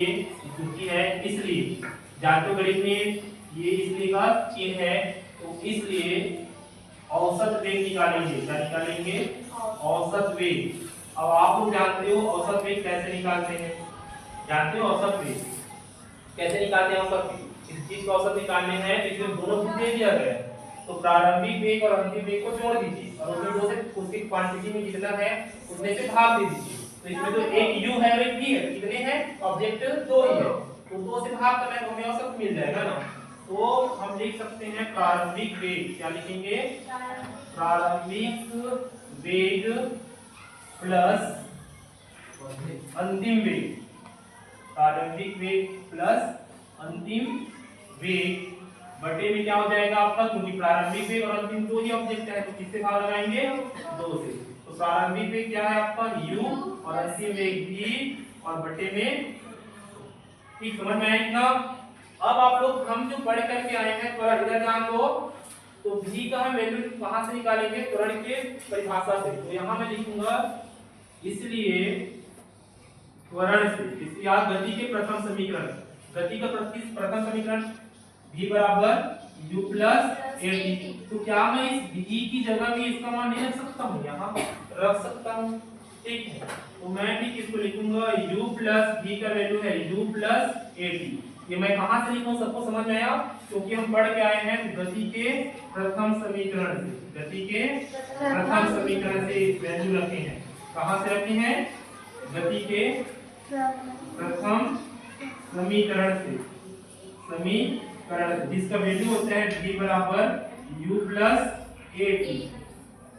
क्योंकि है इसलिए जातो गणित में ये इसलिए का चिन्ह है, तो इसलिए औसत वेग निकालेंगे। क्या निकालेंगे? औसत वेग। अब आप लोग जानते हो औसत वेग कैसे निकालते हैं? जानते हो औसत वेग कैसे निकालते हैं? औसत वेग इस चीज का औसत निकालने हैं, इसमें दोनों चीज दे दिया गया है, तो प्रारंभिक वेग और अंतिम वेग को जोड़ दीजिए और उसमें दो से उसकी क्वांटिटी में जितना है उतने से भाग दे दीजिए। तो इसमें तो एक u है और एक v है, कितने हैं? ऑब्जेक्ट दो ही है, तो दो से भाग करना है तो हमें औसत मिल जाएगा ना। तो हम लिख सकते हैं प्रारंभिक वेग। क्या लिखेंगे? प्रारंभिक वेग प्लस अंतिम वेग। प्रारंभिक वेग प्लस अंतिम वेग बटे में क्या हो जाएगा आपका? क्योंकि प्रारंभिक वेग और अंतिम दो ही ऑब्जेक्ट है, तो किससे भाग लगाएंगे? दो से। तो प्रारंभिक वेग क्या है आपका? u और अंतिम वेग v और बटे में। ठीक, समझ में आया इतना? अब आप लोग हम जो पढ़ करके आए हैं थोड़ा इधर ध्यान दो। तो v का हम वैल्यू कहां से निकालेंगे? त्वरण के परिभाषा से। तो यहां मैं लिखूंगा इसलिए त्वरण से, इसलिए आप गति के प्रथम समीकरण, गति का प्रथम समीकरण v बराबर u प्लस at। तो क्या मैं इस v की जगह भी इसका मान नहीं रख सकता हूँ? यहाँ रख सकता हूँ। ठीक है, तो मैं भी किसको लिखूंगा? u प्लस v का वैल्यू है u प्लस at। ये मैं कहाँ से लिखूं? सबको समझ में आया? क्योंकि हम पढ़ के आए हैं गति के प्रथम समीकरण से। गति के प्रथम समीकरण से वैल्यू रखे हैं। कहाँ से रखे हैं? गति के प्रथम समीकरण से, जिसका वैल्यू होता है v बराबर u प्लस at।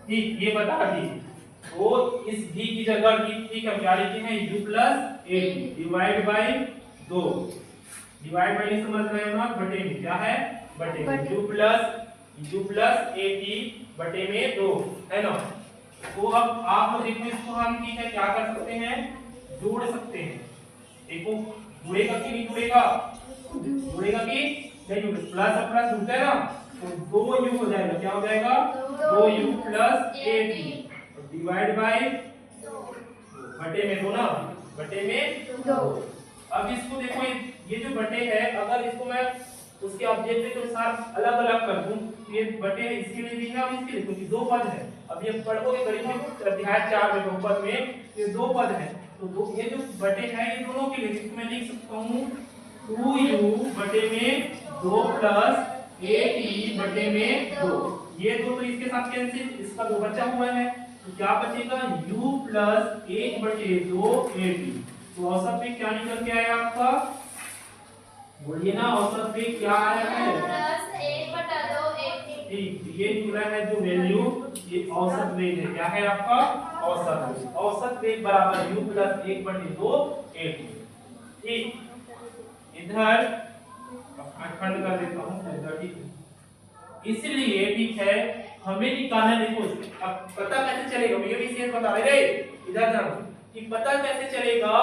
ठीक, ये बता दीजिए। तो इस v की जगह ठीक है क्या लिखे हैं? u plus at divide by 2। Divide by नहीं समझ रहे हो ना? बटे में क्या है? बटे में u प्लस at बटे में 2 है ना। तो अब आप लोग देखो इसको हम ठीक है क्या कर सकते हैं? जोड़ सकते हैं। देखो जुड़ेगा कि नहीं जुड़ेगा? जुड़ेगा कि नहीं जुड़ेगा? प्लस और प्लस जुड़ता है ना, तो 2u हो जाएगा। क्या हो जाएगा? 2u plus at divide by बटे में 2 ना, बटे में 2। अब इसको देखो ये जो बटे है, अगर इसको मैं उसके ऑब्जेक्ट के अनुसार अलग अलग कर दूं, ये बटे इसके लिए भी है और इसके लिए, क्योंकि दो पद है। अब ये पढ़ोगे गणित में अध्याय 4 में बहुपद में ये दो पद है, तो ये जो बटे है ये दोनों के लिए, इसको मैं लिख सकता हूँ 2u बटे में 2 प्लस at बटे में 2। ये दो तो इसके साथ कैंसिल, इसका 2 बचा हुआ है, तो क्या बचेगा? u प्लस 1 बटे 2 at। तो औसत पे क्या निकल के आया आपका? बोलिए ना, औसत पे क्या आया है? प्लस 1 बटा 2 at। ठीक, ये जुड़ा है जो वैल्यू, ये औसत वेग है। क्या है आपका? औसत वेग। औसत वेग बराबर u प्लस 1 बटे 2 at। ठीक, इधर खंड कर देता हूँ इधर। ठीक, इसलिए ठीक है हमें निकालना। देखो अब पता कैसे चलेगा? ये भी शेयर बता रहे इधर जाओ कि पता कैसे चलेगा।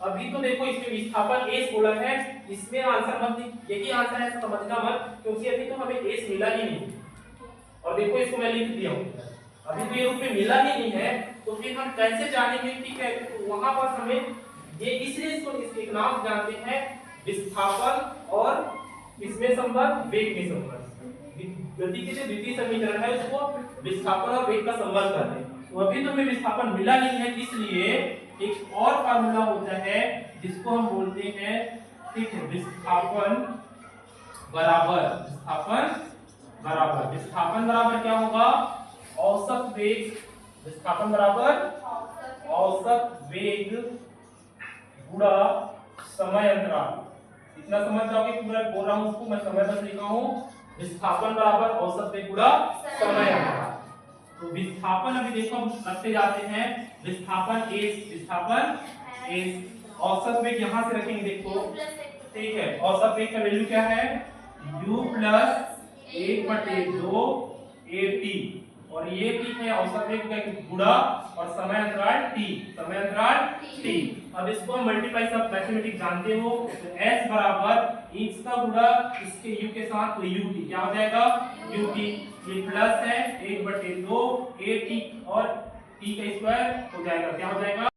अभी तो देखो इसमें विस्थापन s बोला है, इसमें आंसर मत, यही आंसर है समझना मत, क्योंकि अभी तो हमें s मिला ही नहीं। और देखो इसको मैं लिख दिया हूँ, अभी तो ये रूप में मिला ही नहीं है, तो फिर हम कैसे जानेंगे? ठीक है, तो वहां पर हमें ये इसलिए इसके नाम जानते हैं विस्थापन और इसमें संबंध, वेग में संबंध। गति के जो द्वितीय समीकरण है उसको विस्थापन और वेग का संबंध कहते हैं। तो अभी तो हमें विस्थापन मिला नहीं है, इसलिए एक और फार्मूला होता है जिसको हम बोलते हैं, ठीक है, विस्थापन बराबर क्या होगा? औसत वेग। विस्थापन बराबर औसत वेग गुणा समय अंतराल। इतना समझ जाओगे? पूरा बोल रहा हूं उसको मैं, समय बस लिखा हूं। विस्थापन बराबर औसत वेग गुणा समय अंतराल। तो विस्थापन अभी देखो हम रखते जाते हैं, विस्थापन s, औसत वेग यहां से रखेंगे। देखो ठीक है, औसत वेग का वैल्यू क्या है? u प्लस 1 बटे 2 at। और ये ठीक है औसत वेग का गुणा और समय अंतराल t। अब इसको हम मल्टीप्लाई, सब मैथमेटिक्स जानते हो, तो s बराबर x का गुणा इसके u के साथ, तो ut क्या हो जाएगा? ut। ये प्लस है 1 बटे 2 at और t का स्क्वायर हो जाएगा, क्या हो जाएगा?